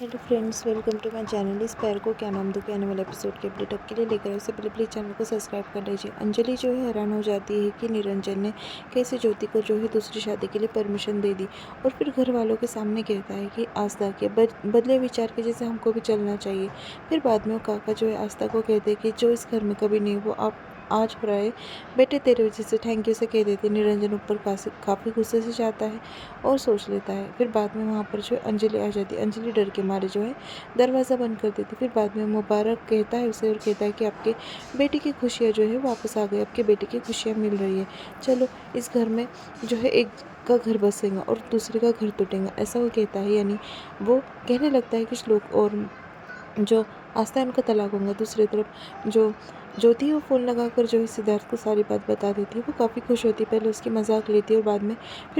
Hello friends, welcome to my channel. इस पैर को क्या नाम दूँ के आने वाले एपिसोड के अपडेट अब के लिए लेकर आए। उससे पहले प्लीज़ चैनल को सब्सक्राइब कर लीजिए। अंजलि जो है हैरान हो जाती है कि निरंजन ने कैसे ज्योति को जो है दूसरी शादी के लिए परमिशन दे दी, और फिर घर वालों के सामने कहता है कि आस्था के बदले विचार के जैसे हमको भी चलना चाहिए। फिर बाद में वो काका जो है आस्था को कहते हैं कि जो इस घर में कभी नहीं वो आप आज हो रहा है, बेटे तेरे वजह से, थैंक यू से कह देते। निरंजन ऊपर काफ़ी गुस्से से जाता है और सोच लेता है। फिर बाद में वहाँ पर जो है अंजलि आ जाती है। अंजलि डर के मारे जो है दरवाज़ा बंद कर देती। फिर बाद में मुबारक कहता है उसे और कहता है कि आपके बेटी की खुशियाँ जो है वापस आ गई, आपके बेटी की खुशियाँ मिल रही है। चलो इस घर में जो है एक का घर बसेगा और दूसरे का घर टूटेगा, ऐसा वो कहता है। यानी वो कहने लगता है कि श्लोक और जो आस्था है उनका तलाक होगा। दूसरी तरफ जो ज्योति है वो फ़ोन लगाकर जो है सिद्धार्थ को सारी बात बता देती है। वो काफ़ी खुश होती है, पहले उसकी मजाक लेती है और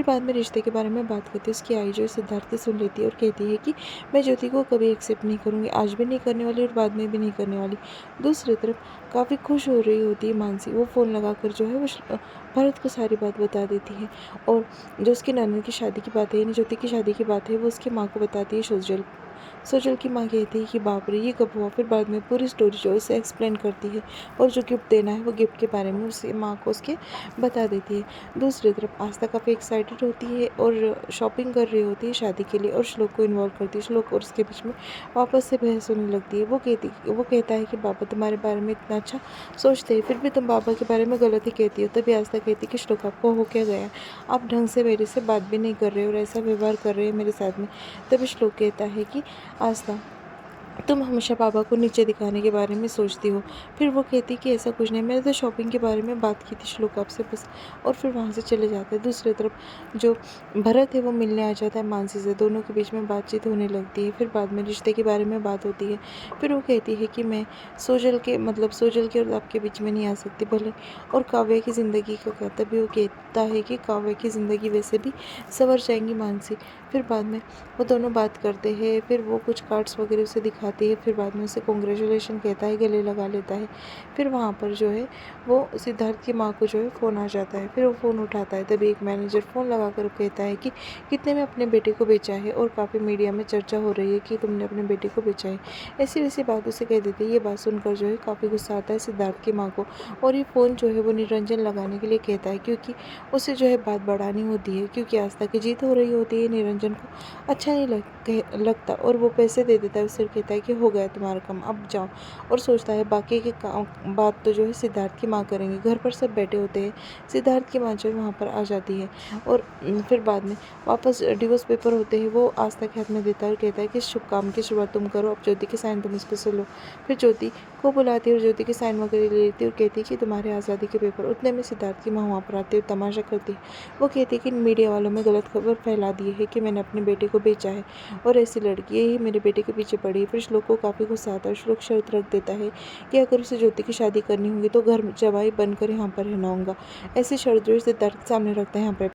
बाद में रिश्ते के बारे में बात करती है। उसकी आई जो है सिद्धार्थ की सुन लेती है और कहती है कि मैं ज्योति को कभी एक्सेप्ट नहीं करूँगी, आज भी नहीं करने वाली और बाद में भी नहीं करने वाली। दूसरी तरफ काफ़ी खुश हो रही होती है मानसी। वो फ़ोन लगाकर जो है वो भरत को सारी बात बता देती है, और जो उसकी ननद की शादी की बात है, यानी ज्योति की शादी की बात है, वो उसकी माँ को बताती है। सोजल की माँ कहती है कि बाप रे ये कब हुआ। फिर बाद में पूरी स्टोरी जो है उसे एक्सप्लेन करती है, और जो गिफ्ट देना है वो गिफ्ट के बारे में उसे माँ को उसके बता देती है। दूसरी तरफ आस्था काफ़ी एक्साइटेड होती है और शॉपिंग कर रही होती है शादी के लिए, और श्लोक को इन्वॉल्व करती है। श्लोक और उसके बीच में वापस से बहस होने लगती है। वो कहता है कि पापा तुम्हारे बारे में इतना अच्छा सोचते हैं, फिर भी तुम पापा के बारे में गलत ही कहती हो। तभी आस्था कहती है कि श्लोक आपको हो क्या गया, आप ढंग से मेरे से बात भी नहीं कर रहे और ऐसा व्यवहार कर रहे हैं मेरे साथ में। तभी श्लोक कहता है कि आस्था तुम हमेशा पापा को नीचे दिखाने के बारे में सोचती हो। फिर वो कहती कि ऐसा कुछ नहीं, मैंने तो शॉपिंग के बारे में बात की थी श्लोक आपसे बस, और फिर वहाँ से चले जाते हैं। दूसरी तरफ जो भरत है वो मिलने आ जाता है मानसी से। दोनों के बीच में बातचीत होने लगती है। फिर बाद में रिश्ते के बारे में बात होती है। फिर वो कहती है कि मैं सोजल के और आपके बीच में नहीं आ सकती भले, और काव्य की ज़िंदगी का क्या। तभी वो कहता है कि काव्य की ज़िंदगी वैसे भी संवर जाएंगी मानसी। फिर बाद में वो दोनों बात करते हैं। फिर वो कुछ कार्ड्स वगैरह उसे दिखाती है। फिर बाद में उसे कॉन्ग्रेचुलेशन कहता है, गले लगा लेता है। फिर वहाँ पर जो है वो सिद्धार्थ की माँ को जो है फ़ोन आ जाता है। फिर वो फ़ोन उठाता है। तभी एक मैनेजर फ़ोन लगा कर कहता है कि कितने में अपने बेटे को बेचा है, और काफ़ी मीडिया में चर्चा हो रही है कि तुमने अपने बेटे को बेचा है। ऐसी वैसी बात उसे कह देती है। ये बात सुनकर जो है काफ़ी गुस्सा आता है सिद्धार्थ की माँ को, और ये फ़ोन जो है वो निरंजन लगाने के लिए कहता है, क्योंकि उसे जो है बात बढ़ानी होती है, क्योंकि आस्था की जीत हो रही होती है। निरंजन को अच्छा नहीं लगता, और वो पैसे दे देता है उसे, कहता है कि हो गया तुम्हारा काम, अब जाओ। और सोचता है बाकी के काम बात तो जो है सिद्धार्थ की माँ करेंगे। घर पर सब बैठे होते हैं। सिद्धार्थ की माँ जो है वहाँ पर आ जाती है, और फिर बाद में वापस डिवोर्स पेपर होते हैं वो आस्था के हाथ में देता है और कहता है कि शुभ काम की शुरुआत तुम करो, अब ज्योति के साइन तुम इसको से लो। फिर ज्योति को बुलाती है और ज्योति के साइन वगैरह ले लेती है और कहती है कि तुम्हारे आज़ादी के पेपर। उतने में सिद्धार्थ की माँ वहाँ पर आती है और तमाशा करती है। वो कहती है कि मीडिया वालों में गलत खबर फैला दी है कि मैंने अपने बेटे को बेचा है, और ऐसी लड़की यही मेरे बेटे के पीछे पड़ी है। फिर श्लोक को काफ़ी गुस्सा आता है। श्लोक शर्त रख देता है कि अगर उसे ज्योति की शादी करनी होगी तो घर जवाई बनकर यहाँ पर रहना होगा। ऐसी शर्त जो सिद्धार्थ के सामने रखता है यहाँ पर।